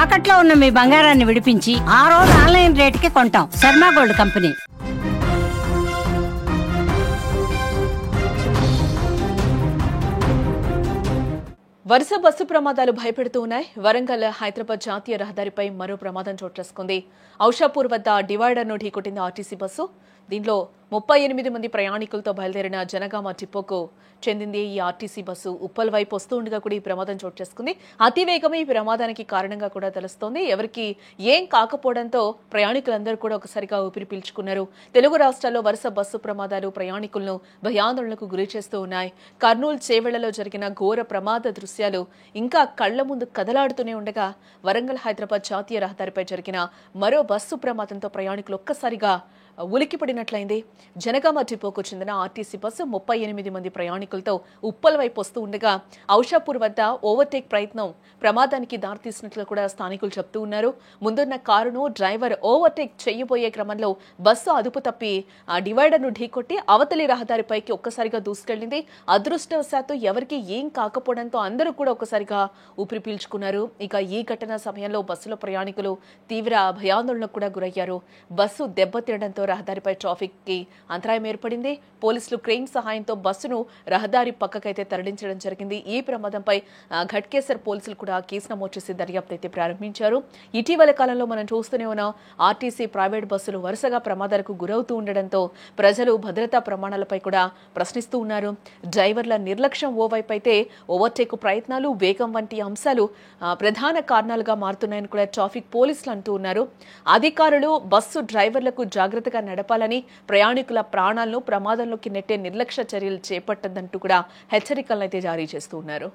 తాకట్లో ఉన్న మీ బంగారాన్ని విడిపించి ఆ రోజు ఆన్లైన్ రేటుకి కొంటాం. Sharma gold company. వరుస బస్సు ప్రమాదాలు భయపెడుతూ ఉన్నాయి. వరంగల్ హైదరాబాద్ జాతీయ రహదారిపై మరో ప్రమాదం చోటు చేసుకుంది. ఔషాపూర్ వద్ద డివైడర్ను ఢీకొట్టింది ఆర్టీసీ బస్సు. దీనిలో 38 మంది ప్రయాణికులతో బయలుదేరిన జనగామ డిపోకు చెందింది ఈ ఆర్టీసీ బస్సు. ఉప్పల్ వైపు వస్తూ ఉండగా కూడా ఈ ప్రమాదం చోటు చేసుకుంది. అతివేగమే ఈ ప్రమాదానికి కారణంగా కూడా తెలుస్తోంది. ఎవరికి ఏం కాకపోవడంతో ప్రయాణికులందరూ కూడా ఒకసారిగా ఊపిరి పీల్చుకున్నారు. తెలుగు రాష్ట్రాల్లో వరుస బస్సు ప్రమాదాలు ప్రయాణికులను భయాందోళనకు గురి చేస్తూ ఉన్నాయి. కర్నూలు చేవెళ్లలో జరిగిన ఘోర ప్రమాద దృశ్యాలు ఇంకా కళ్ల ముందు కదలాడుతూనే ఉండగా వరంగల్ హైదరాబాద్ జాతీయ రహదారిపై జరిగిన మరో బస్సు ప్రమాదంతో ప్రయాణికులు ఒక్కసారిగా ఉలికిపడినట్లయింది. జనగామ డిపోకు చెందిన ఆర్టీసీ బస్సు 38 మంది ప్రయాణికులతో ఉప్పల్ వైపు వస్తూ ఉండగా ఔషాపూర్ వద్ద ఓవర్టేక్ ప్రయత్నం ప్రమాదానికి దారితీసినట్లు కూడా స్థానికులు చెప్తూ ఉన్నారు. ముందున్న కారును డ్రైవర్ ఓవర్టేక్ చేయబోయే క్రమంలో బస్సు అదుపు తప్పి ఆ డివైడర్ను ఢీకొట్టి అవతలి రహదారిపైకి ఒక్కసారిగా దూసుకెళ్లింది. అదృష్టవశాత్తు ఎవరికి ఏం కాకపోవడంతో అందరూ కూడా ఒక్కసారిగా ఊపిరి పీల్చుకున్నారు. ఇక ఈ ఘటన సమయంలో బస్సులో ప్రయాణికులు తీవ్ర భయాందోళనకు కూడా గురయ్యారు. బస్సు దెబ్బతినడంతో రహదారిపై ట్రాఫిక్ కి అంతరాయం ఏర్పడింది. పోలీసులు క్రెయిన్ సహాయంతో బస్సును రహదారి పక్కకైతే తరలించడం జరిగింది. ఈ ప్రమాదంపై ఘట్కేసర్ పోలీసులు కూడా కేసు నమోదు చేసి దర్యాప్తు అయితే ప్రారంభించారు. ఇటీవల కాలంలో మనం చూస్తూనే ఉన్న ఆర్టీసీ ప్రైవేట్ బస్సులు వరుసగా ప్రమాదాలకు గురవుతూ ఉండడంతో ప్రజలు భద్రతా ప్రమాణాలపై కూడా ప్రశ్నిస్తూ ఉన్నారు. డ్రైవర్ల నిర్లక్ష్యం ఓవైపు అయితే ఓవర్టేక్ ప్రయత్నాలు, వేగం వంటి అంశాలు ప్రధాన కారణాలుగా మారుతున్నాయని కూడా ట్రాఫిక్ పోలీసులు అంటూ ఉన్నారు. అధికారులు బస్సు డ్రైవర్లకు జాగ్రత్తగా నడపాలని, ప్రయాణికుల ప్రాణాలను ప్రమాదంలోకి నెట్టే నిర్లక్ష్య చర్యలు చేపట్టద్దంటూ కూడా హెచ్చరికలను అయితే జారీ చేస్తూ ఉన్నారు.